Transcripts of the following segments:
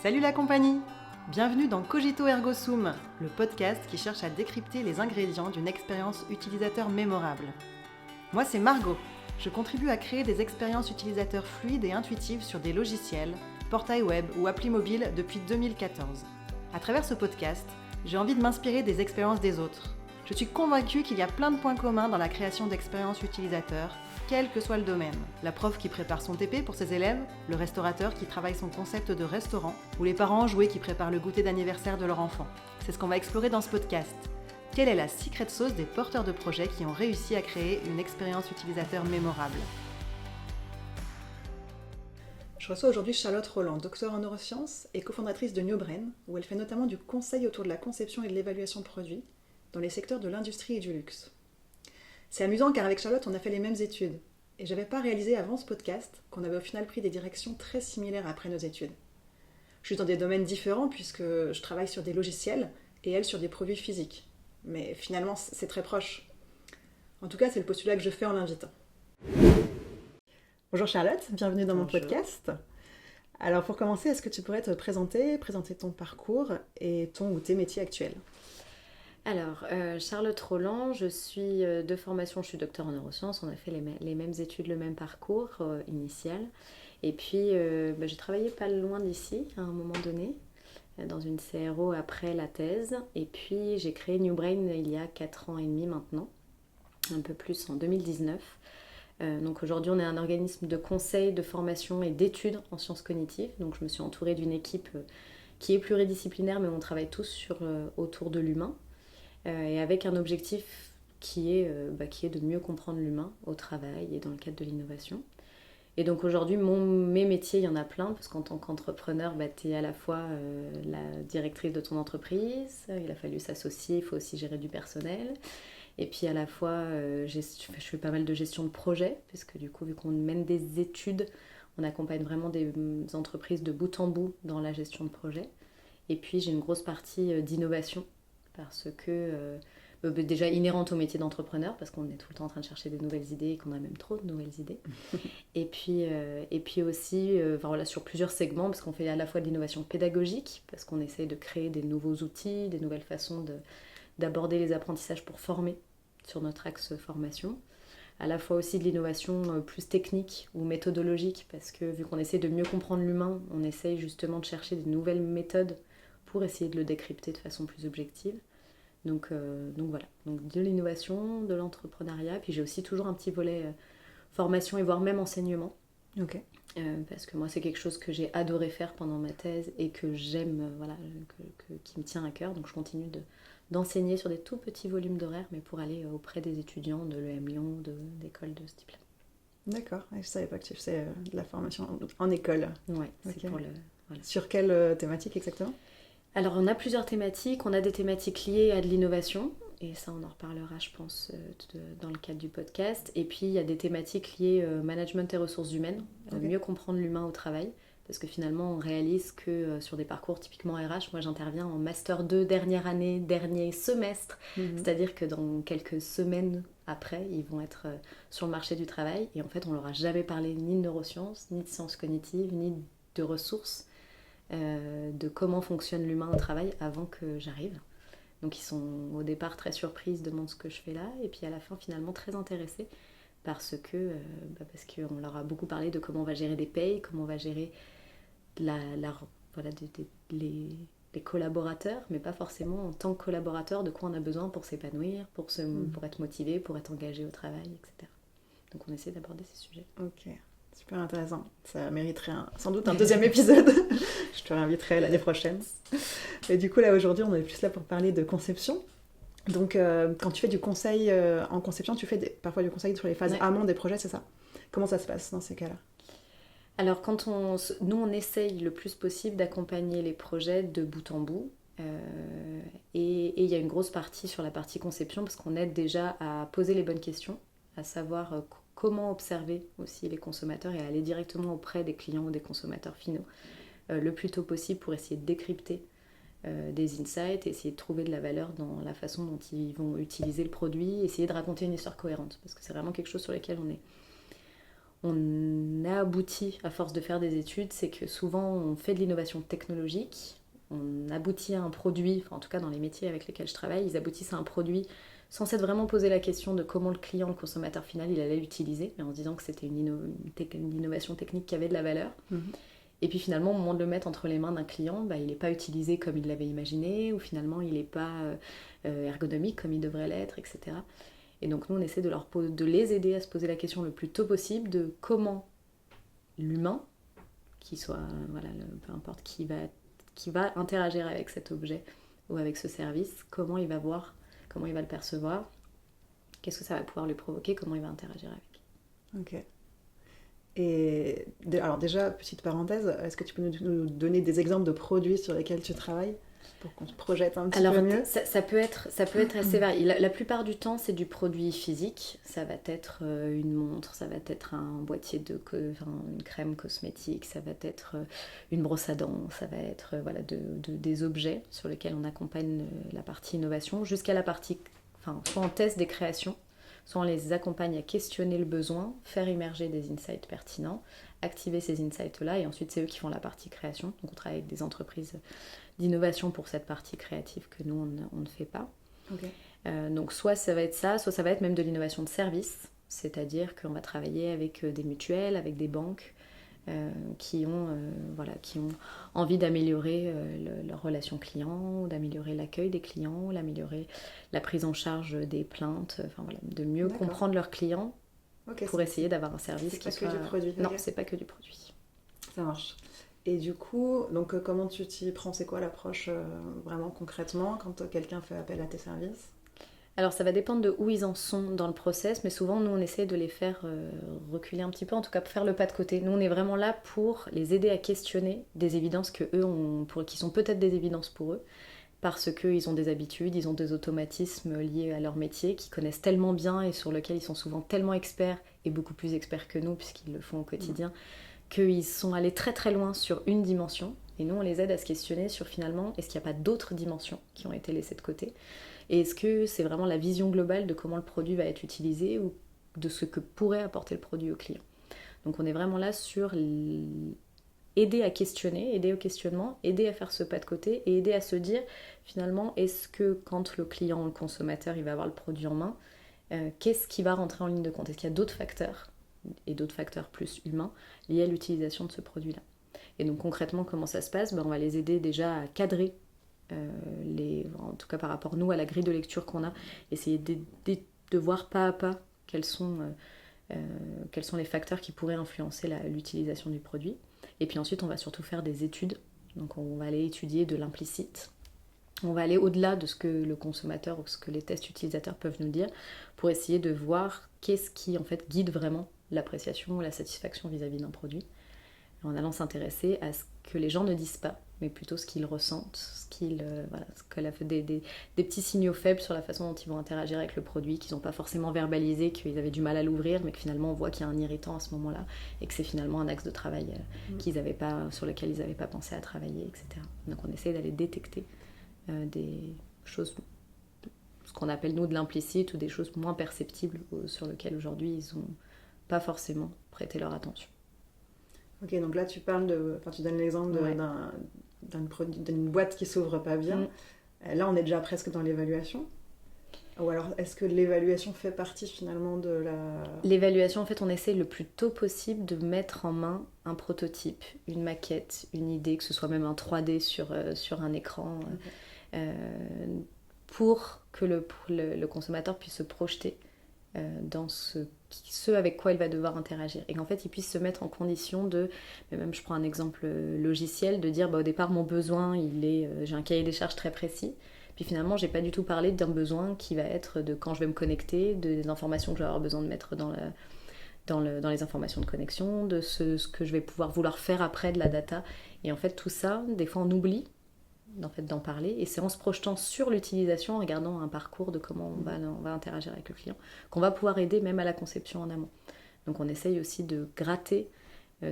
Salut la compagnie! Bienvenue dans Cogito Ergo Sum, le podcast qui cherche à décrypter les ingrédients d'une expérience utilisateur mémorable. Moi c'est Margot, je contribue à créer des expériences utilisateurs fluides et intuitives sur des logiciels, portails web ou applis mobiles depuis 2014. À travers ce podcast, j'ai envie de m'inspirer des expériences des autres. Je suis convaincue qu'il y a plein de points communs dans la création d'expériences utilisateurs, quel que soit le domaine. La prof qui prépare son TP pour ses élèves, le restaurateur qui travaille son concept de restaurant, ou les parents enjoués qui préparent le goûter d'anniversaire de leur enfant. C'est ce qu'on va explorer dans ce podcast. Quelle est la secret sauce des porteurs de projets qui ont réussi à créer une expérience utilisateur mémorable? Je reçois aujourd'hui Charlotte Roland, docteur en neurosciences et cofondatrice de Newbrain, où elle fait notamment du conseil autour de la conception et de l'évaluation de produits dans les secteurs de l'industrie et du luxe. C'est amusant car avec Charlotte, on a fait les mêmes études. Et j'avais pas réalisé avant ce podcast qu'on avait au final pris des directions très similaires après nos études. Je suis dans des domaines différents puisque je travaille sur des logiciels et elle sur des produits physiques. Mais finalement, c'est très proche. En tout cas, c'est le postulat que je fais en l'invitant. Bonjour Charlotte, bienvenue dans mon podcast. Alors pour commencer, est-ce que tu pourrais te présenter ton parcours et ton ou tes métiers actuels? Alors, Charlotte Roland, je suis de formation, je suis docteur en neurosciences, on a fait les mêmes études, le même parcours initial. Et puis, j'ai travaillé pas loin d'ici, à un moment donné, dans une CRO après la thèse. Et puis, j'ai créé Newbrain il y a 4 ans et demi maintenant, un peu plus en 2019. Donc aujourd'hui, on est un organisme de conseil, de formation et d'études en sciences cognitives. Donc je me suis entourée d'une équipe qui est pluridisciplinaire, mais on travaille tous autour de l'humain. Et avec un objectif qui est de mieux comprendre l'humain au travail et dans le cadre de l'innovation. Et donc aujourd'hui, mes métiers, il y en a plein, parce qu'en tant qu'entrepreneur, tu es à la fois la directrice de ton entreprise, il a fallu s'associer, il faut aussi gérer du personnel. Et puis à la fois, je fais pas mal de gestion de projet, parce que du coup, vu qu'on mène des études, on accompagne vraiment des entreprises de bout en bout dans la gestion de projet. Et puis j'ai une grosse partie d'innovation, parce que déjà inhérente au métier d'entrepreneur, parce qu'on est tout le temps en train de chercher des nouvelles idées et qu'on a même trop de nouvelles idées. et puis aussi sur plusieurs segments, parce qu'on fait à la fois de l'innovation pédagogique, parce qu'on essaye de créer des nouveaux outils, des nouvelles façons d'aborder les apprentissages pour former sur notre axe formation. À la fois aussi de l'innovation plus technique ou méthodologique, parce que vu qu'on essaie de mieux comprendre l'humain, on essaye justement de chercher des nouvelles méthodes pour essayer de le décrypter de façon plus objective. Donc voilà, donc de l'innovation, de l'entrepreneuriat, puis j'ai aussi toujours un petit volet formation et voire même enseignement. Ok. Parce que moi c'est quelque chose que j'ai adoré faire pendant ma thèse et que j'aime, qui me tient à cœur, donc je continue d'enseigner sur des tout petits volumes d'horaires, mais pour aller auprès des étudiants de l'EM Lyon, d'écoles de ce type-là. D'accord, je ne savais pas que tu faisais de la formation en école. Ouais, c'est okay. pour le... Voilà. Sur quelle thématique exactement? Alors on a plusieurs thématiques, on a des thématiques liées à de l'innovation, et ça on en reparlera je pense dans le cadre du podcast, et puis il y a des thématiques liées au management et ressources humaines, mieux comprendre l'humain au travail, parce que finalement on réalise que sur des parcours typiquement RH, moi j'interviens en Master 2, dernière année, dernier semestre, c'est-à-dire que dans quelques semaines après, ils vont être sur le marché du travail, et en fait on leur a jamais parlé ni de neurosciences, ni de sciences cognitives, ni de ressources, de comment fonctionne l'humain au travail avant que j'arrive. Donc ils sont au départ très surpris, ils se demandent ce que je fais là, et puis à la fin finalement très intéressés parce qu'on leur a beaucoup parlé de comment on va gérer des payes, comment on va gérer les collaborateurs, mais pas forcément en tant que collaborateur de quoi on a besoin pour s'épanouir, pour être motivé, pour être engagé au travail, etc. Donc on essaie d'aborder ces sujets. Ok. Super intéressant. Ça mériterait sans doute un deuxième épisode. Je te réinviterai l'année prochaine. Et du coup, là, aujourd'hui, on est plus là pour parler de conception. Donc, quand tu fais du conseil en conception, tu fais parfois du conseil sur les phases amont des projets, c'est ça? Comment ça se passe dans ces cas-là? Alors, nous, on essaye le plus possible d'accompagner les projets de bout en bout. Et il y a une grosse partie sur la partie conception, parce qu'on aide déjà à poser les bonnes questions, à savoir comment observer aussi les consommateurs et aller directement auprès des clients ou des consommateurs finaux le plus tôt possible pour essayer de décrypter des insights, essayer de trouver de la valeur dans la façon dont ils vont utiliser le produit, essayer de raconter une histoire cohérente, parce que c'est vraiment quelque chose sur lequel on a abouti, à force de faire des études, c'est que souvent on fait de l'innovation technologique, on aboutit à un produit, enfin en tout cas dans les métiers avec lesquels je travaille, ils aboutissent à un produit sans s'être vraiment posé la question de comment le client, le consommateur final, il allait l'utiliser, mais en se disant que c'était une innovation technique qui avait de la valeur. Et puis finalement, au moment de le mettre entre les mains d'un client, il n'est pas utilisé comme il l'avait imaginé, ou finalement il n'est pas ergonomique comme il devrait l'être, etc. Et donc nous, on essaie de les aider à se poser la question le plus tôt possible de comment l'humain, qui soit, peu importe qui va interagir avec cet objet ou avec ce service, comment il va voir, comment il va le percevoir, qu'est-ce que ça va pouvoir lui provoquer, comment il va interagir avec. Ok. Et alors déjà, petite parenthèse, est-ce que tu peux nous donner des exemples de produits sur lesquels tu travailles pour qu'on se projette un petit peu mieux? Ça peut être assez varié. La plupart du temps, c'est du produit physique. Ça va être une montre, ça va être un boîtier une crème cosmétique, ça va être une brosse à dents, ça va être des objets sur lesquels on accompagne la partie innovation jusqu'à la partie, soit on teste des créations, soit on les accompagne à questionner le besoin, faire émerger des insights pertinents, activer ces insights-là, et ensuite c'est eux qui font la partie création. Donc on travaille avec des entreprises d'innovation pour cette partie créative que nous, on ne fait pas. Okay. Donc soit ça va être ça, soit ça va être même de l'innovation de service, c'est-à-dire qu'on va travailler avec des mutuelles, avec des banques qui ont envie d'améliorer leur relation client, d'améliorer l'accueil des clients, d'améliorer la prise en charge des plaintes, de mieux comprendre leurs clients pour essayer d'avoir un service qui soit... C'est pas que du produit. Non, c'est pas que du produit. Ça marche. Et du coup, donc, comment tu t'y prends? C'est quoi l'approche vraiment concrètement quand quelqu'un fait appel à tes services? Alors ça va dépendre de où ils en sont dans le process, mais souvent nous on essaie de les faire reculer un petit peu, en tout cas pour faire le pas de côté. Nous on est vraiment là pour les aider à questionner des évidences que eux ont, qui sont peut-être des évidences pour eux, parce qu'ils ont des habitudes, ils ont des automatismes liés à leur métier qu'ils connaissent tellement bien et sur lesquels ils sont souvent tellement experts, et beaucoup plus experts que nous puisqu'ils le font au quotidien, qu'ils sont allés très très loin sur une dimension, et nous on les aide à se questionner sur finalement est-ce qu'il n'y a pas d'autres dimensions qui ont été laissées de côté. Et est-ce que c'est vraiment la vision globale de comment le produit va être utilisé ou de ce que pourrait apporter le produit au client? Donc on est vraiment là sur aider à questionner, aider au questionnement, aider à faire ce pas de côté et aider à se dire finalement est-ce que quand le client, le consommateur, il va avoir le produit en main, qu'est-ce qui va rentrer en ligne de compte? Est-ce qu'il y a d'autres facteurs, et d'autres facteurs plus humains, liés à l'utilisation de ce produit-là? Et donc concrètement comment ça se passe? On va les aider déjà à cadrer en tout cas par rapport nous à la grille de lecture qu'on a, essayer de voir pas à pas quels sont les facteurs qui pourraient influencer l'utilisation du produit. Et puis ensuite on va surtout faire des études, donc on va aller étudier de l'implicite, on va aller au-delà de ce que le consommateur ou ce que les tests utilisateurs peuvent nous dire pour essayer de voir qu'est-ce qui en fait guide vraiment l'appréciation ou la satisfaction vis-à-vis d'un produit, en allant s'intéresser à ce que les gens ne disent pas, mais plutôt ce qu'ils ressentent, des petits signaux faibles sur la façon dont ils vont interagir avec le produit, qu'ils n'ont pas forcément verbalisé, qu'ils avaient du mal à l'ouvrir, mais que finalement on voit qu'il y a un irritant à ce moment-là, et que c'est finalement un axe de travail sur lequel ils n'avaient pas pensé à travailler, etc. Donc on essaie d'aller détecter des choses, ce qu'on appelle nous de l'implicite, ou des choses moins perceptibles sur lesquelles aujourd'hui ils n'ont pas forcément prêté leur attention. Ok, donc là tu donnes l'exemple d'une boîte qui s'ouvre pas bien. Là on est déjà presque dans l'évaluation. Ou alors est-ce que l'évaluation fait partie finalement de la... L'évaluation, en fait, on essaie le plus tôt possible de mettre en main un prototype, une maquette, une idée, que ce soit même un 3D sur un écran, pour que le consommateur puisse se projeter dans ce avec quoi il va devoir interagir, et qu'en fait il puisse se mettre en condition mais même je prends un exemple logiciel, de dire au départ mon besoin j'ai un cahier des charges très précis, puis finalement j'ai pas du tout parlé d'un besoin qui va être de quand je vais me connecter, des informations que je vais avoir besoin de mettre dans les informations de connexion, de ce que je vais vouloir faire après, de la data, et en fait tout ça des fois on oublie d'en parler, et c'est en se projetant sur l'utilisation, en regardant un parcours de comment on va interagir avec le client, qu'on va pouvoir aider même à la conception en amont. Donc on essaye aussi de gratter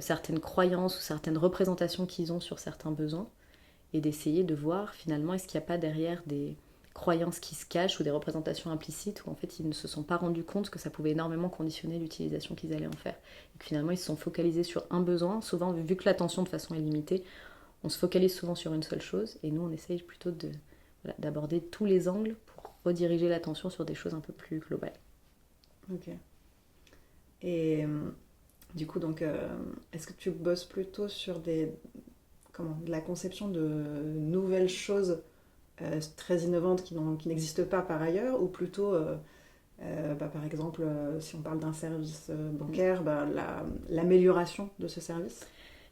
certaines croyances ou certaines représentations qu'ils ont sur certains besoins, et d'essayer de voir finalement est-ce qu'il n'y a pas derrière des croyances qui se cachent ou des représentations implicites où en fait ils ne se sont pas rendus compte que ça pouvait énormément conditionner l'utilisation qu'ils allaient en faire. Et que finalement ils se sont focalisés sur un besoin. Souvent, vu que l'attention de façon est limitée, on se focalise souvent sur une seule chose et nous on essaye plutôt d'aborder tous les angles pour rediriger l'attention sur des choses un peu plus globales. Ok. Et du coup, donc, est-ce que tu bosses plutôt sur de la conception de nouvelles choses très innovantes qui n'existent pas par ailleurs, ou plutôt, par exemple, si on parle d'un service bancaire, l'amélioration de ce service?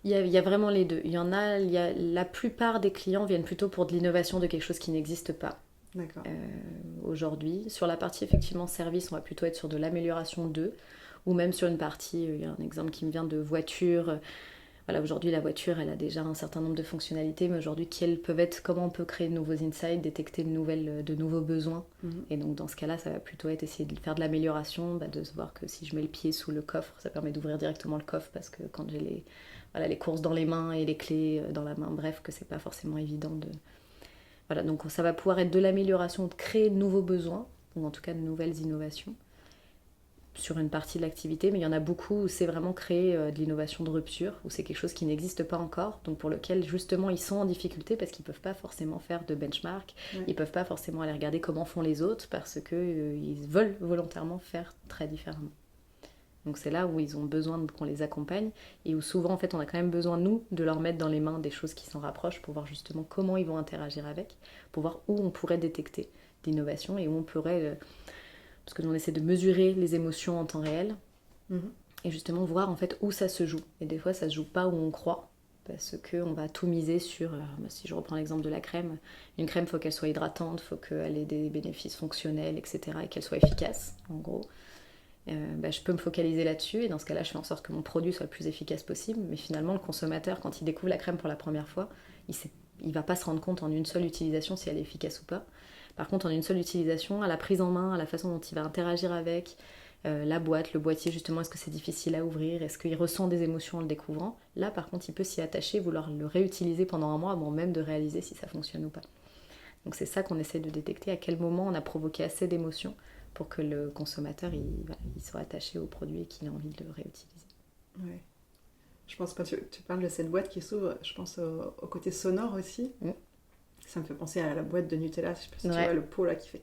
Il y a vraiment les deux. La plupart des clients viennent plutôt pour de l'innovation de quelque chose qui n'existe pas. D'accord. Aujourd'hui. Sur la partie effectivement service, on va plutôt être sur de l'amélioration d'eux, ou même sur une partie, il y a un exemple qui me vient de voiture. Voilà, aujourd'hui la voiture, elle a déjà un certain nombre de fonctionnalités, mais aujourd'hui, comment on peut créer de nouveaux insights, détecter de nouveaux besoins. Et donc dans ce cas-là, ça va plutôt être essayer de faire de l'amélioration, de se voir que si je mets le pied sous le coffre, ça permet d'ouvrir directement le coffre, parce que quand j'ai les courses dans les mains et les clés dans la main, bref, que c'est pas forcément évident de... Voilà, donc ça va pouvoir être de l'amélioration, de créer de nouveaux besoins, ou en tout cas de nouvelles innovations sur une partie de l'activité, mais il y en a beaucoup où c'est vraiment créer de l'innovation de rupture, où c'est quelque chose qui n'existe pas encore, donc pour lequel justement ils sont en difficulté parce qu'ils ne peuvent pas forcément faire de benchmark, ils ne peuvent pas forcément aller regarder comment font les autres, parce qu'ils veulent volontairement faire très différemment. Donc c'est là où ils ont besoin qu'on les accompagne, et où souvent en fait on a quand même besoin nous de leur mettre dans les mains des choses qui s'en rapprochent pour voir justement comment ils vont interagir avec, pour voir où on pourrait détecter l'innovation et où on pourrait... parce que nous on essaie de mesurer les émotions en temps réel, et justement voir en fait où ça se joue. Et des fois ça se joue pas où on croit, parce qu'on va tout miser sur, si je reprends l'exemple de la crème, une crème il faut qu'elle soit hydratante, il faut qu'elle ait des bénéfices fonctionnels, etc., et qu'elle soit efficace, en gros. Je peux me focaliser là-dessus, et dans ce cas-là je fais en sorte que mon produit soit le plus efficace possible, mais finalement le consommateur, quand il découvre la crème pour la première fois, il va pas se rendre compte en une seule utilisation si elle est efficace ou pas. Par contre, en une seule utilisation, à la prise en main, à la façon dont il va interagir avec la boîte, le boîtier, justement, est-ce que c'est difficile à ouvrir, est-ce qu'il ressent des émotions en le découvrant, là par contre il peut s'y attacher, vouloir le réutiliser pendant un mois avant même de réaliser si ça fonctionne ou pas. Donc c'est ça qu'on essaie de détecter, à quel moment on a provoqué assez d'émotions pour que le consommateur il soit attaché au produit et qu'il ait envie de le réutiliser. Ouais. Je pense que tu parles de cette boîte qui s'ouvre, je pense au côté sonore aussi. Ça me fait penser à la boîte de Nutella, je sais pas si tu vois le pot là qui fait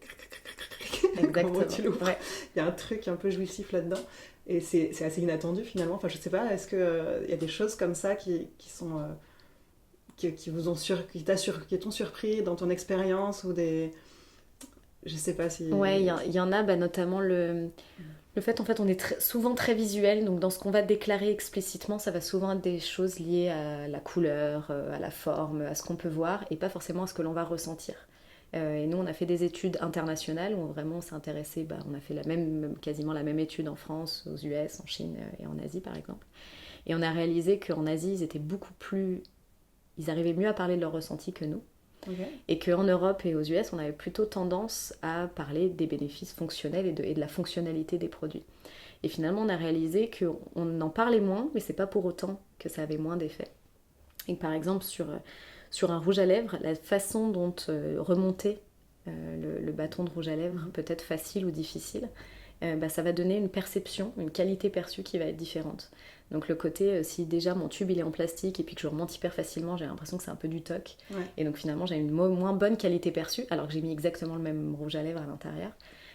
exactement. Comment tu l'ouvres. Il y a un truc un peu jouissif là-dedans, et c'est assez inattendu finalement. Enfin, je sais pas, est-ce qu'il y a des choses comme ça qui sont qui t'ont surpris dans ton expérience, ou des... Je sais pas si... Ouais, il y en a, notamment le fait, en fait, on est souvent très visuel, donc dans ce qu'on va déclarer explicitement, ça va souvent être des choses liées à la couleur, à la forme, à ce qu'on peut voir, et pas forcément à ce que l'on va ressentir. Et nous, on a fait des études internationales, où vraiment on s'est intéressé, on a fait quasiment la même étude en France, aux US, en Chine et en Asie par exemple. Et on a réalisé qu'en Asie, ils arrivaient mieux à parler de leur ressenti que nous. Okay. Et qu'en Europe et aux US, on avait plutôt tendance à parler des bénéfices fonctionnels et de la fonctionnalité des produits. Et finalement, on a réalisé qu'on en parlait moins, mais c'est pas pour autant que ça avait moins d'effet. Et par exemple, sur un rouge à lèvres, la façon dont remonter le bâton de rouge à lèvres peut être facile ou difficile, ça va donner une perception, une qualité perçue qui va être différente. Donc le côté, si déjà mon tube il est en plastique et puis que je remonte hyper facilement, j'ai l'impression que c'est un peu du toc. Ouais. Et donc finalement j'ai une moins bonne qualité perçue, alors que j'ai mis exactement le même rouge à lèvres à l'intérieur.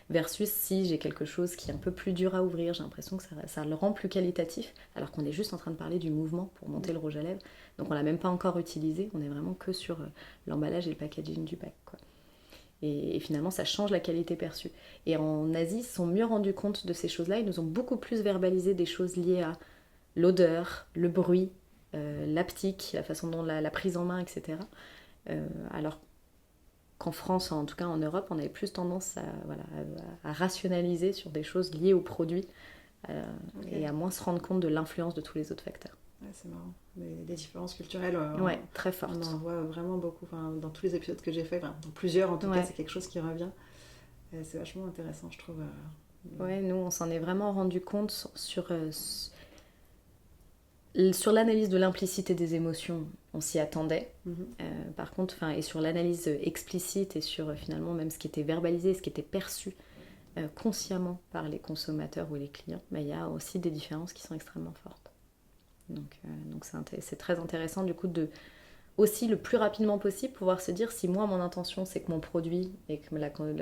Versus si j'ai quelque chose qui est un peu plus dur à ouvrir, j'ai l'impression que ça le rend plus qualitatif, alors qu'on est juste en train de parler du mouvement pour monter le rouge à lèvres. Donc on l'a même pas encore utilisé, on est vraiment que sur l'emballage et le packaging du pack, quoi. Et finalement, ça change la qualité perçue. Et en Asie, ils se sont mieux rendus compte de ces choses-là. Ils nous ont beaucoup plus verbalisé des choses liées à l'odeur, le bruit, l'haptique, la façon dont la prise en main, etc. Alors qu'en France, en tout cas en Europe, on avait plus tendance à rationaliser sur des choses liées au produit et à moins se rendre compte de l'influence de tous les autres facteurs. Ouais, c'est marrant. Les différences culturelles, très fortes. On en voit vraiment beaucoup. Enfin, dans tous les épisodes que j'ai faits, dans plusieurs en tout cas, c'est quelque chose qui revient. Et c'est vachement intéressant, je trouve. Ouais, nous, on s'en est vraiment rendu compte sur Sur l'analyse de l'implicité des émotions, on s'y attendait. Par contre, et sur l'analyse explicite et sur finalement même ce qui était verbalisé, ce qui était perçu consciemment par les consommateurs ou les clients, il y a aussi des différences qui sont extrêmement fortes. Donc c'est très intéressant du coup de aussi le plus rapidement possible pouvoir se dire si moi mon intention c'est que mon produit et que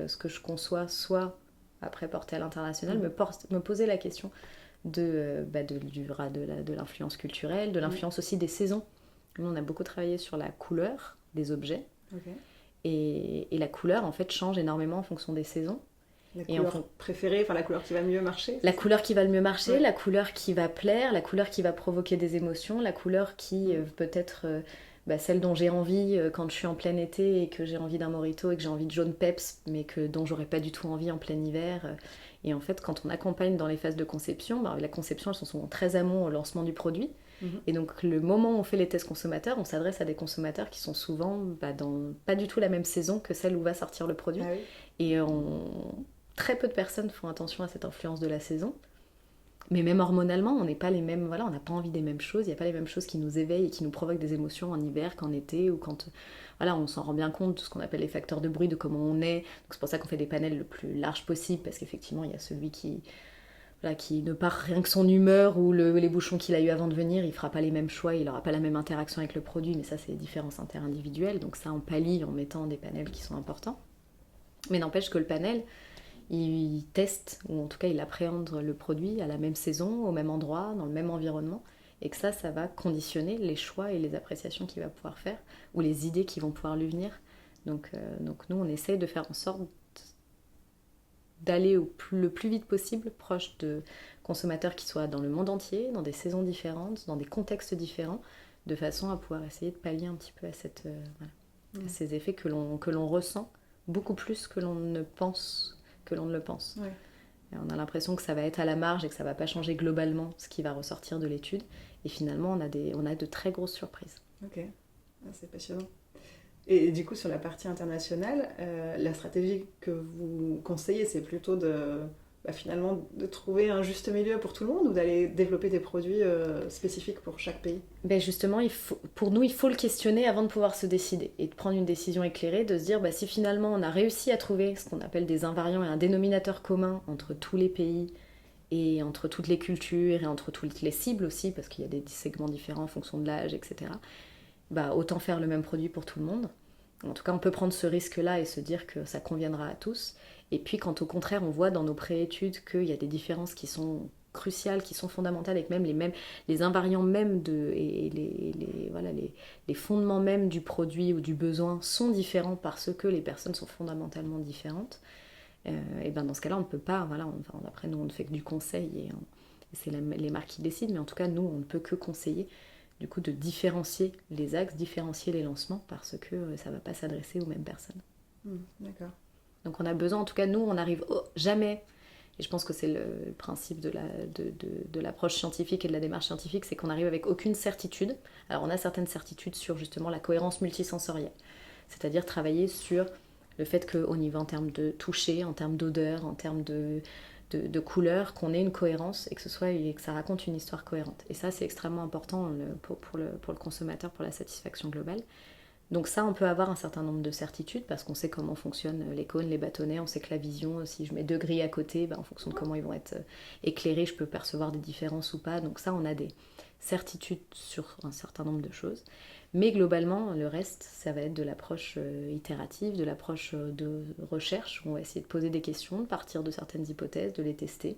ce que je conçois soit après porté à l'international, me poser la question de l'influence culturelle, de l'influence aussi des saisons. Nous on a beaucoup travaillé sur la couleur des objets et la couleur en fait change énormément en fonction des saisons. La couleur préférée, la couleur qui va le mieux marcher. La couleur qui va le mieux marcher, la couleur qui va plaire, la couleur qui va provoquer des émotions, la couleur qui peut être celle dont j'ai envie quand je suis en plein été et que j'ai envie d'un mojito et que j'ai envie de jaune peps, mais dont j'aurais pas du tout envie en plein hiver. Et en fait, quand on accompagne dans les phases de conception, la conception, elles sont souvent très amont au lancement du produit. Et donc, le moment où on fait les tests consommateurs, on s'adresse à des consommateurs qui sont souvent dans pas du tout la même saison que celle où va sortir le produit. Ah oui. Et très peu de personnes font attention à cette influence de la saison. Mais même hormonalement, on n'est pas les mêmes, on n'a pas envie des mêmes choses, il n'y a pas les mêmes choses qui nous éveillent et qui nous provoquent des émotions en hiver qu'en été, ou quand on s'en rend bien compte de ce qu'on appelle les facteurs de bruit, de comment on est. Donc c'est pour ça qu'on fait des panels le plus large possible, parce qu'effectivement, il y a celui qui ne part rien que son humeur ou les bouchons qu'il a eu avant de venir, il ne fera pas les mêmes choix, il n'aura pas la même interaction avec le produit, mais ça, c'est les différences interindividuelles. Donc ça, on pallie en mettant des panels qui sont importants. Mais n'empêche que le panel, il teste, ou en tout cas il appréhende le produit à la même saison, au même endroit, dans le même environnement, et que ça va conditionner les choix et les appréciations qu'il va pouvoir faire, ou les idées qui vont pouvoir lui venir. Donc nous, on essaye de faire en sorte d'aller le plus vite possible proche de consommateurs qui soient dans le monde entier, dans des saisons différentes, dans des contextes différents, de façon à pouvoir essayer de pallier un petit peu à à ces effets que l'on ressent beaucoup plus que l'on ne le pense. Ouais. Et on a l'impression que ça va être à la marge et que ça ne va pas changer globalement ce qui va ressortir de l'étude. Et finalement, on a de très grosses surprises. Ok, c'est passionnant. Et du coup, sur la partie internationale, la stratégie que vous conseillez, c'est plutôt finalement de trouver un juste milieu pour tout le monde, ou d'aller développer des produits spécifiques pour chaque pays? Justement, pour nous, il faut le questionner avant de pouvoir se décider et de prendre une décision éclairée, de se dire si finalement on a réussi à trouver ce qu'on appelle des invariants et un dénominateur commun entre tous les pays et entre toutes les cultures et entre toutes les cibles aussi, parce qu'il y a des segments différents en fonction de l'âge, etc. Autant faire le même produit pour tout le monde. En tout cas, on peut prendre ce risque-là et se dire que ça conviendra à tous. Et puis, quand au contraire, on voit dans nos préétudes qu'il y a des différences qui sont cruciales, qui sont fondamentales, et que même les invariants même et les fondements même du produit ou du besoin sont différents parce que les personnes sont fondamentalement différentes, et dans ce cas-là, on ne peut pas, après nous on ne fait que du conseil et c'est les marques qui décident, mais en tout cas nous on ne peut que conseiller du coup de différencier les axes, différencier les lancements parce que ça ne va pas s'adresser aux mêmes personnes. D'accord. Donc on a besoin, en tout cas nous on n'arrive jamais, et je pense que c'est le principe de l'approche scientifique et de la démarche scientifique, c'est qu'on arrive avec aucune certitude. Alors on a certaines certitudes sur justement la cohérence multisensorielle, c'est-à-dire travailler sur le fait qu'on y va en termes de toucher, en termes d'odeur, en termes de couleur, qu'on ait une cohérence et que ça raconte une histoire cohérente. Et ça c'est extrêmement important pour le consommateur, pour la satisfaction globale. Donc ça, on peut avoir un certain nombre de certitudes parce qu'on sait comment fonctionnent les cônes, les bâtonnets, on sait que la vision, si je mets 2 grilles à côté, en fonction de comment ils vont être éclairés, je peux percevoir des différences ou pas. Donc ça, on a des certitudes sur un certain nombre de choses. Mais globalement, le reste, ça va être de l'approche itérative, de l'approche de recherche, où on va essayer de poser des questions, de partir de certaines hypothèses, de les tester,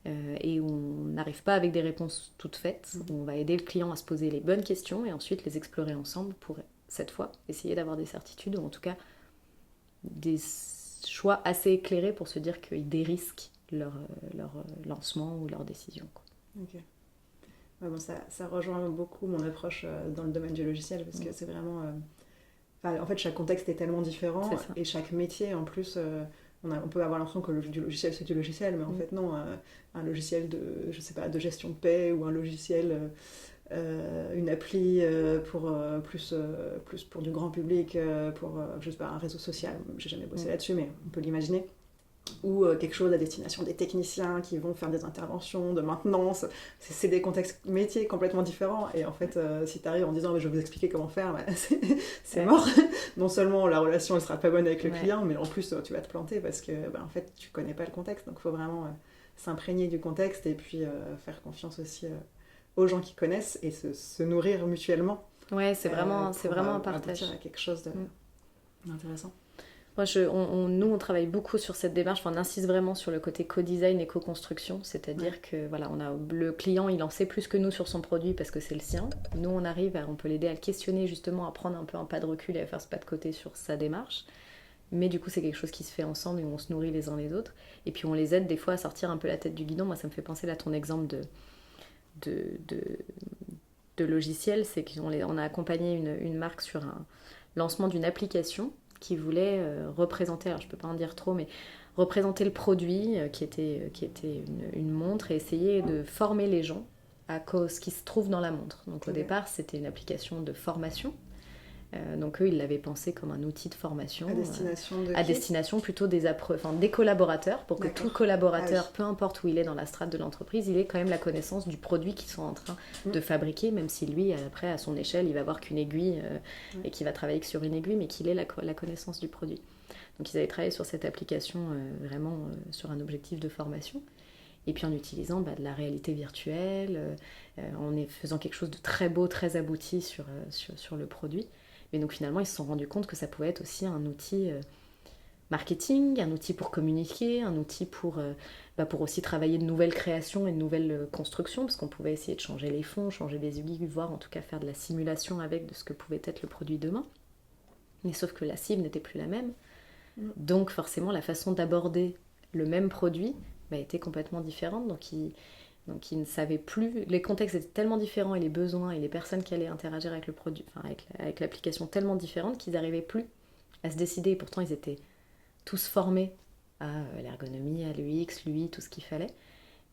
et où on n'arrive pas avec des réponses toutes faites, où on va aider le client à se poser les bonnes questions et ensuite les explorer ensemble pour cette fois, essayer d'avoir des certitudes ou en tout cas des choix assez éclairés pour se dire qu'ils dérisquent leur lancement ou leur décision. Ok. Ouais, ça rejoint beaucoup mon approche dans le domaine du logiciel parce que c'est vraiment... en fait, chaque contexte est tellement différent et chaque métier en plus... on peut avoir l'impression que du logiciel c'est du logiciel, mais en fait non, un logiciel de gestion de paie ou un logiciel... une appli plus pour du grand public, pour un réseau social. J'ai jamais bossé là-dessus, mais on peut l'imaginer. ou quelque chose à destination des techniciens qui vont faire des interventions de maintenance. C'est des contextes métiers complètement différents. Et en fait, si tu arrives en disant je vais vous expliquer comment faire, bah, c'est mort. Non seulement la relation ne sera pas bonne avec le client, mais en plus tu vas te planter parce que en fait, tu connais pas le contexte. Donc il faut vraiment s'imprégner du contexte et puis faire confiance aussi aux gens qui connaissent et se nourrir mutuellement. Ouais, c'est vraiment un partage. À quelque chose d'intéressant. Moi, nous, on travaille beaucoup sur cette démarche. Enfin, on insiste vraiment sur le côté co-design et co-construction. C'est-à-dire que voilà, le client, il en sait plus que nous sur son produit parce que c'est le sien. Nous, on peut l'aider à le questionner justement, à prendre un peu un pas de recul et à faire ce pas de côté sur sa démarche. Mais du coup, c'est quelque chose qui se fait ensemble et où on se nourrit les uns les autres. Et puis, on les aide des fois à sortir un peu la tête du guidon. Moi, ça me fait penser là à ton exemple de logiciel. C'est qu'on a accompagné une marque sur un lancement d'une application qui voulait représenter, alors je peux pas en dire trop, mais représenter le produit qui était une montre et essayer de former les gens à ce qui se trouve dans la montre. Donc au départ, c'était une application de formation. Donc eux, ils l'avaient pensé comme un outil de formation à destination plutôt des collaborateurs, pour que tout collaborateur, peu importe où il est dans la strate de l'entreprise, il ait quand même la connaissance du produit qu'ils sont en train de fabriquer, même si lui, après, à son échelle, il va voir qu'une aiguille et qu'il va travailler que sur une aiguille, mais qu'il ait la connaissance du produit. Donc ils avaient travaillé sur cette application vraiment sur un objectif de formation. Et puis en utilisant de la réalité virtuelle, en faisant quelque chose de très beau, très abouti sur le produit. Mais donc finalement, ils se sont rendus compte que ça pouvait être aussi un outil marketing, un outil pour communiquer, un outil pour aussi travailler de nouvelles créations et de nouvelles constructions, parce qu'on pouvait essayer de changer les fonds, changer les aiguilles, voire en tout cas faire de la simulation avec de ce que pouvait être le produit demain. Mais sauf que la cible n'était plus la même. Donc forcément, la façon d'aborder le même produit était complètement différente. Donc ils ne savaient plus, les contextes étaient tellement différents et les besoins et les personnes qui allaient interagir avec le produit, avec l'application tellement différentes qu'ils n'arrivaient plus à se décider. Et pourtant, ils étaient tous formés à l'ergonomie, à l'UX, l'UI, tout ce qu'il fallait.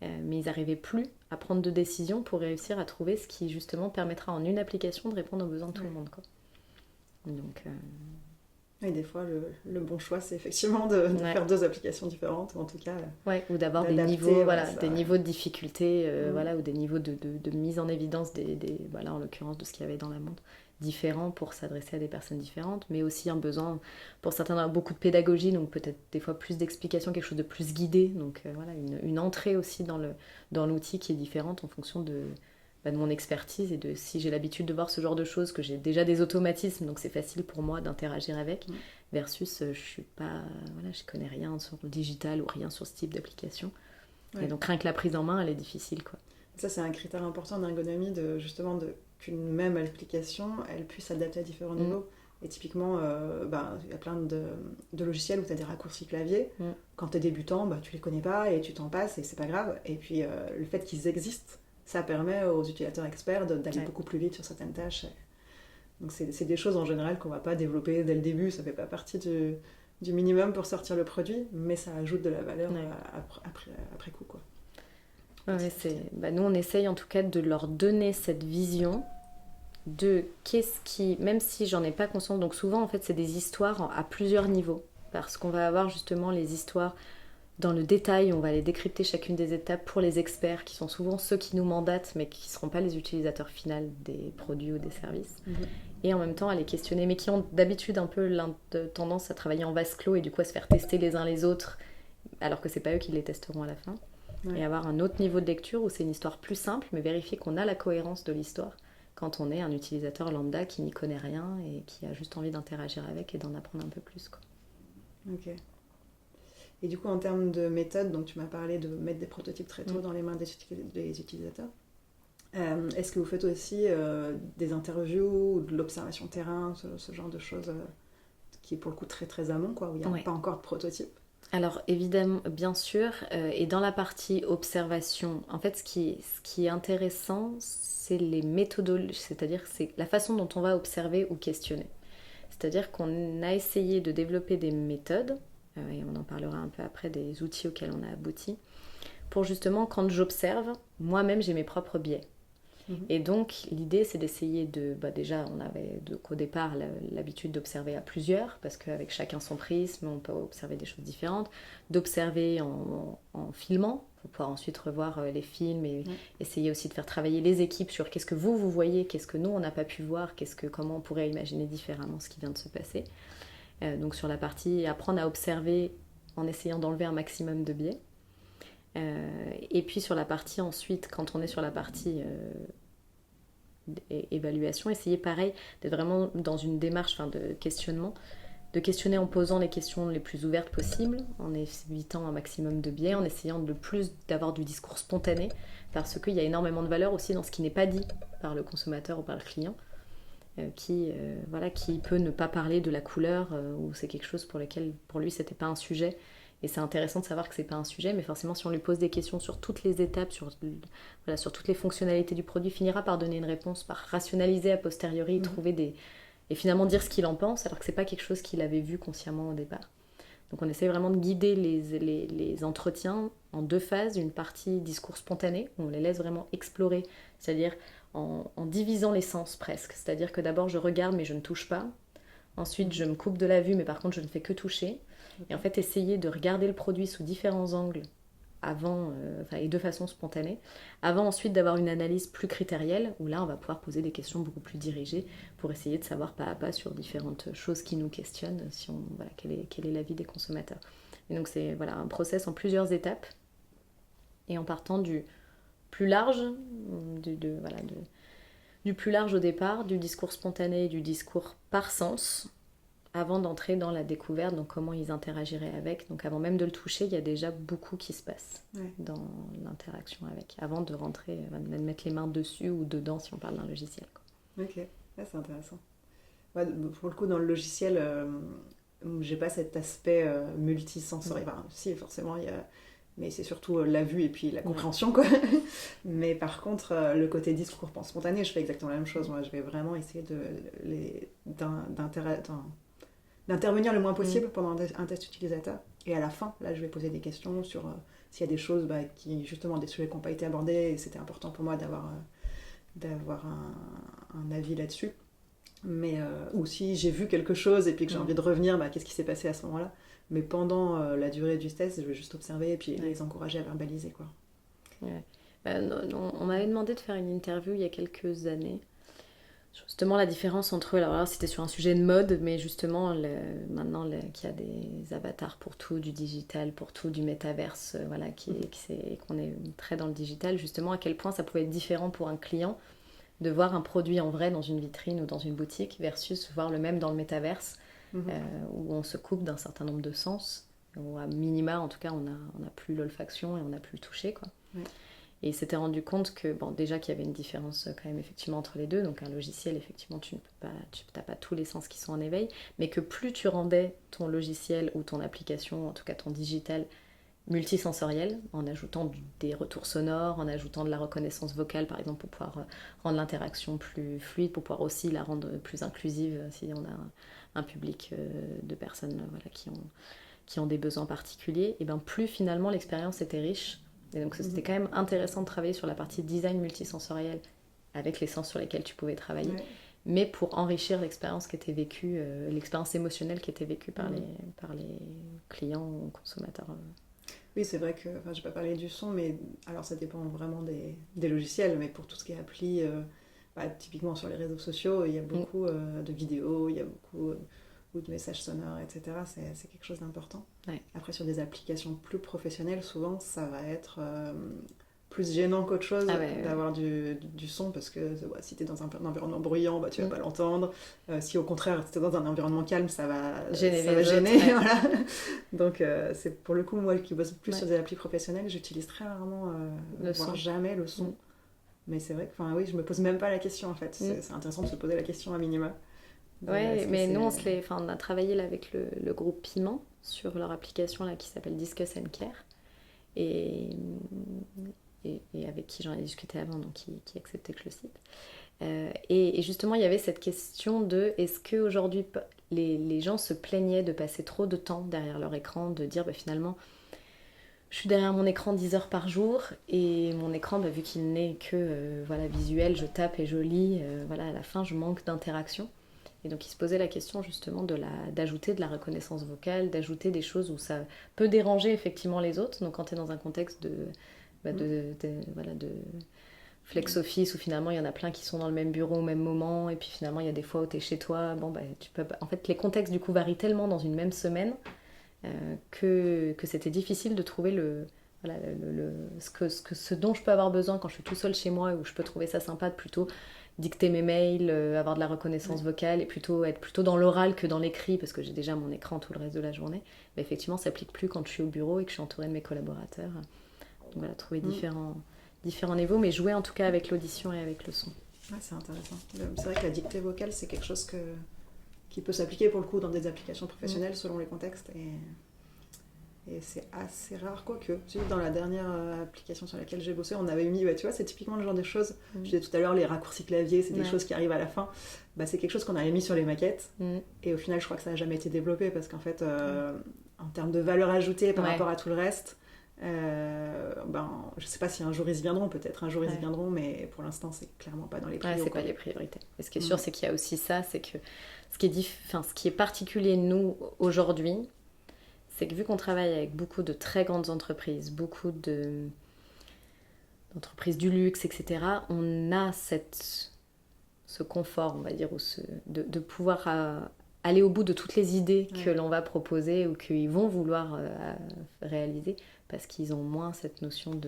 Mais ils n'arrivaient plus à prendre de décision pour réussir à trouver ce qui justement permettra en une application de répondre aux besoins de tout le monde, quoi. Donc... Et des fois, le bon choix, c'est effectivement de faire deux applications différentes, ou en tout cas... ou d'avoir des niveaux, des niveaux de difficulté, ou des niveaux de mise en évidence, en l'occurrence de ce qu'il y avait dans la montre, différents pour s'adresser à des personnes différentes, mais aussi un besoin, pour certains, d'avoir beaucoup de pédagogie, donc peut-être des fois plus d'explications, quelque chose de plus guidé, donc une entrée aussi dans l'outil qui est différente en fonction de mon expertise et de si j'ai l'habitude de voir ce genre de choses, que j'ai déjà des automatismes, donc c'est facile pour moi d'interagir avec, versus je connais rien sur le digital ou rien sur ce type d'application. Et donc rien que la prise en main, elle est difficile, quoi. Ça, c'est un critère important d'ergonomie, qu'une même application, elle puisse s'adapter à différents niveaux. Et typiquement, il y a plein de logiciels où tu as des raccourcis clavier. Quand tu es débutant, tu les connais pas et tu t'en passes et c'est pas grave. Et puis le fait qu'ils existent, ça permet aux utilisateurs experts d'aller beaucoup plus vite sur certaines tâches. Donc c'est des choses en général qu'on ne va pas développer dès le début, ça ne fait pas partie du minimum pour sortir le produit, mais ça ajoute de la valeur après coup, quoi. Nous on essaye en tout cas de leur donner cette vision de même si j'en ai pas conscience, donc souvent en fait c'est des histoires à plusieurs niveaux, parce qu'on va avoir justement les histoires dans le détail, on va aller décrypter chacune des étapes pour les experts, qui sont souvent ceux qui nous mandatent, mais qui ne seront pas les utilisateurs finaux des produits ou des services. Et en même temps, à les questionner, mais qui ont d'habitude un peu tendance à travailler en vase clos et du coup à se faire tester les uns les autres, alors que ce n'est pas eux qui les testeront à la fin. Et avoir un autre niveau de lecture où c'est une histoire plus simple, mais vérifier qu'on a la cohérence de l'histoire quand on est un utilisateur lambda qui n'y connaît rien et qui a juste envie d'interagir avec et d'en apprendre un peu plus, quoi. Ok. Et du coup, en termes de méthode, donc tu m'as parlé de mettre des prototypes très tôt dans les mains des utilisateurs. Est-ce que vous faites aussi des interviews ou de l'observation terrain, ce genre de choses qui est pour le coup très très amont, quoi, où il n'y a pas encore de prototype? Alors évidemment, bien sûr, et dans la partie observation, en fait ce qui est intéressant, c'est les méthodologies, c'est-à-dire c'est la façon dont on va observer ou questionner. C'est-à-dire qu'on a essayé de développer des méthodes, et on en parlera un peu après des outils auxquels on a abouti, pour justement quand j'observe, moi-même j'ai mes propres biais. Et donc, l'idée, c'est d'essayer de... déjà, on avait au départ l'habitude d'observer à plusieurs, parce qu'avec chacun son prisme, on peut observer des choses différentes. D'observer en filmant, pour pouvoir ensuite revoir les films et essayer aussi de faire travailler les équipes sur qu'est-ce que vous voyez, qu'est-ce que nous, on n'a pas pu voir, comment on pourrait imaginer différemment ce qui vient de se passer. Donc, sur la partie apprendre à observer en essayant d'enlever un maximum de biais. Et puis sur la partie ensuite, quand on est sur la partie évaluation, essayer pareil d'être vraiment dans une démarche de questionnement, de questionner en posant les questions les plus ouvertes possibles, en évitant un maximum de biais, en essayant de plus d'avoir du discours spontané, parce qu'il y a énormément de valeur aussi dans ce qui n'est pas dit par le consommateur ou par le client, qui peut ne pas parler de la couleur, ou c'est quelque chose pour lequel pour lui c'était pas un sujet. Et c'est intéressant de savoir que c'est pas un sujet, mais forcément, si on lui pose des questions sur toutes les étapes, sur toutes les fonctionnalités du produit, il finira par donner une réponse, par rationaliser a posteriori, et finalement dire ce qu'il en pense, alors que c'est pas quelque chose qu'il avait vu consciemment au départ. Donc on essaie vraiment de guider les entretiens en 2 phases, une partie discours spontané, où on les laisse vraiment explorer, c'est-à-dire en divisant les sens presque. C'est-à-dire que d'abord je regarde mais je ne touche pas, ensuite je me coupe de la vue mais par contre je ne fais que toucher. Et en fait, essayer de regarder le produit sous différents angles et de façon spontanée, avant ensuite d'avoir une analyse plus critérielle, où là, on va pouvoir poser des questions beaucoup plus dirigées pour essayer de savoir pas à pas sur différentes choses qui nous questionnent, quel est l'avis des consommateurs. Et donc, c'est un process en plusieurs étapes, et en partant du plus large, du plus large au départ, du discours spontané et du discours par sens, avant d'entrer dans la découverte, donc comment ils interagiraient avec. Donc avant même de le toucher, il y a déjà beaucoup qui se passe dans l'interaction avec, avant de rentrer, de mettre les mains dessus ou dedans si on parle d'un logiciel. Ok, c'est intéressant. Ouais, pour le coup, dans le logiciel, j'ai pas cet aspect multisensoriel. Enfin, si, forcément, il y a... mais c'est surtout la vue et puis la compréhension, quoi. Mais par contre, le côté discours spontané, je fais exactement la même chose. Moi, je vais vraiment essayer d'intervenir le moins possible pendant un test utilisateur. Et à la fin, là, je vais poser des questions sur s'il y a des choses justement, des sujets qui n'ont pas été abordés, et c'était important pour moi d'avoir un avis là-dessus. Mais, ou si j'ai vu quelque chose et puis que j'ai envie de revenir, qu'est-ce qui s'est passé à ce moment-là. Mais pendant la durée du test, je vais juste observer et puis les encourager à verbaliser, quoi. Ouais. On m'avait demandé de faire une interview il y a quelques années. Justement, la différence entre... Alors là, c'était sur un sujet de mode, mais justement, maintenant qu'il y a des avatars pour tout, du digital pour tout, du métaverse, qu'on est très dans le digital, justement, à quel point ça pouvait être différent pour un client de voir un produit en vrai dans une vitrine ou dans une boutique versus voir le même dans le métaverse, où on se coupe d'un certain nombre de sens, où à minima, en tout cas, on n'a plus l'olfaction et on n'a plus le toucher, quoi. Ouais. Et il s'était rendu compte que, déjà qu'il y avait une différence quand même effectivement entre les deux, donc un logiciel, effectivement, tu n'as pas tous les sens qui sont en éveil, mais que plus tu rendais ton logiciel ou ton application, en tout cas ton digital, multisensoriel, en ajoutant des retours sonores, en ajoutant de la reconnaissance vocale, par exemple, pour pouvoir rendre l'interaction plus fluide, pour pouvoir aussi la rendre plus inclusive si on a un public de personnes qui ont des besoins particuliers, et plus finalement l'expérience était riche. Et donc c'était quand même intéressant de travailler sur la partie design multisensoriel avec les sens sur lesquels tu pouvais travailler, mais pour enrichir l'expérience qui était vécue, l'expérience émotionnelle qui était vécue par les clients ou consommateurs. Oui, c'est vrai que, je ne vais pas parler du son, mais alors ça dépend vraiment des logiciels, mais pour tout ce qui est appli, typiquement sur les réseaux sociaux, il y a beaucoup de vidéos, il y a beaucoup... ou de messages sonores, etc. C'est quelque chose d'important. Ouais. Après, sur des applications plus professionnelles, souvent, ça va être plus gênant qu'autre chose d'avoir du son, parce que si tu es dans un environnement bruyant, tu vas pas l'entendre. Si au contraire, tu es dans un environnement calme, ça va gêner. Voilà. Donc, c'est pour le coup, moi qui bosse plus sur des applis professionnelles, j'utilise très rarement, voire jamais le son. Mais c'est vrai que je me pose même pas la question, en fait. C'est intéressant de se poser la question à minima. Ouais, mais nous, on a travaillé là, avec le groupe Piment sur leur application là, qui s'appelle Discuss & Care et avec qui j'en ai discuté avant, donc qui acceptait que je le cite. Et justement, il y avait cette question de est-ce qu'aujourd'hui, les gens se plaignaient de passer trop de temps derrière leur écran, de dire finalement, je suis derrière mon écran 10 heures par jour et mon écran, vu qu'il n'est que visuel, je tape et je lis, à la fin je manque d'interaction. Et donc il se posait la question justement d'ajouter de la reconnaissance vocale, d'ajouter des choses où ça peut déranger effectivement les autres. Donc quand tu es dans un contexte de flex office où finalement il y en a plein qui sont dans le même bureau au même moment et puis finalement il y a des fois où tu es chez toi, tu peux... En fait les contextes du coup varient tellement dans une même semaine que c'était difficile de trouver ce dont je peux avoir besoin quand je suis tout seul chez moi et où je peux trouver ça sympa de plutôt dicter mes mails, avoir de la reconnaissance vocale et être plutôt dans l'oral que dans l'écrit parce que j'ai déjà mon écran tout le reste de la journée. Mais effectivement, ça s'applique plus quand je suis au bureau et que je suis entourée de mes collaborateurs. Donc voilà, trouver différents niveaux, mais jouer en tout cas avec l'audition et avec le son. Ouais, c'est intéressant. C'est vrai que la dictée vocale, c'est quelque chose qui peut s'appliquer pour le coup dans des applications professionnelles selon les contextes. Et c'est assez rare, quoique. Dans la dernière application sur laquelle j'ai bossé, on avait mis, tu vois, c'est typiquement le genre de choses. Je disais tout à l'heure, les raccourcis clavier, c'est des choses qui arrivent à la fin. C'est quelque chose qu'on avait mis sur les maquettes. Et au final, je crois que ça n'a jamais été développé parce qu'en fait, en termes de valeur ajoutée par rapport à tout le reste, je sais pas si un jour ils y viendront, peut-être un jour ils y viendront, mais pour l'instant, c'est clairement pas dans les priorités. C'est pas les priorités. Et ce qui est sûr, c'est qu'il y a aussi ça, c'est que ce qui est particulier, nous, aujourd'hui, c'est que vu qu'on travaille avec beaucoup de très grandes entreprises, beaucoup d'entreprises du luxe, etc., on a ce confort, on va dire, de pouvoir aller au bout de toutes les idées que l'on va proposer ou qu'ils vont vouloir réaliser, parce qu'ils ont moins cette notion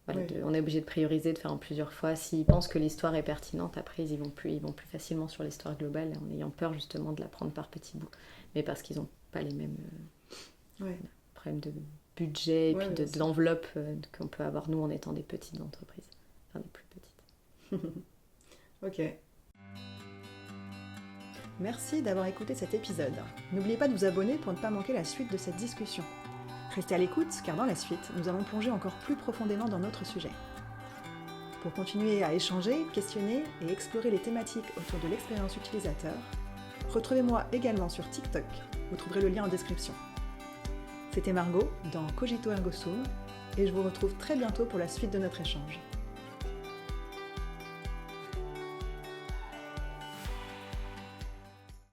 on est obligé de prioriser, de faire en plusieurs fois. S'ils pensent que l'histoire est pertinente, après ils vont plus facilement sur l'histoire globale, en ayant peur justement de la prendre par petits bouts, mais parce qu'ils n'ont pas les mêmes problèmes de budget et puis d'enveloppe qu'on peut avoir nous en étant des petites entreprises, enfin des plus petites. Ok. Merci d'avoir écouté cet épisode. N'oubliez pas de vous abonner pour ne pas manquer la suite de cette discussion. Restez à l'écoute car dans la suite, nous allons plonger encore plus profondément dans notre sujet. Pour continuer à échanger, questionner et explorer les thématiques autour de l'expérience utilisateur, retrouvez-moi également sur TikTok, vous trouverez le lien en description. C'était Margot dans Cogito Ergo Sum et je vous retrouve très bientôt pour la suite de notre échange.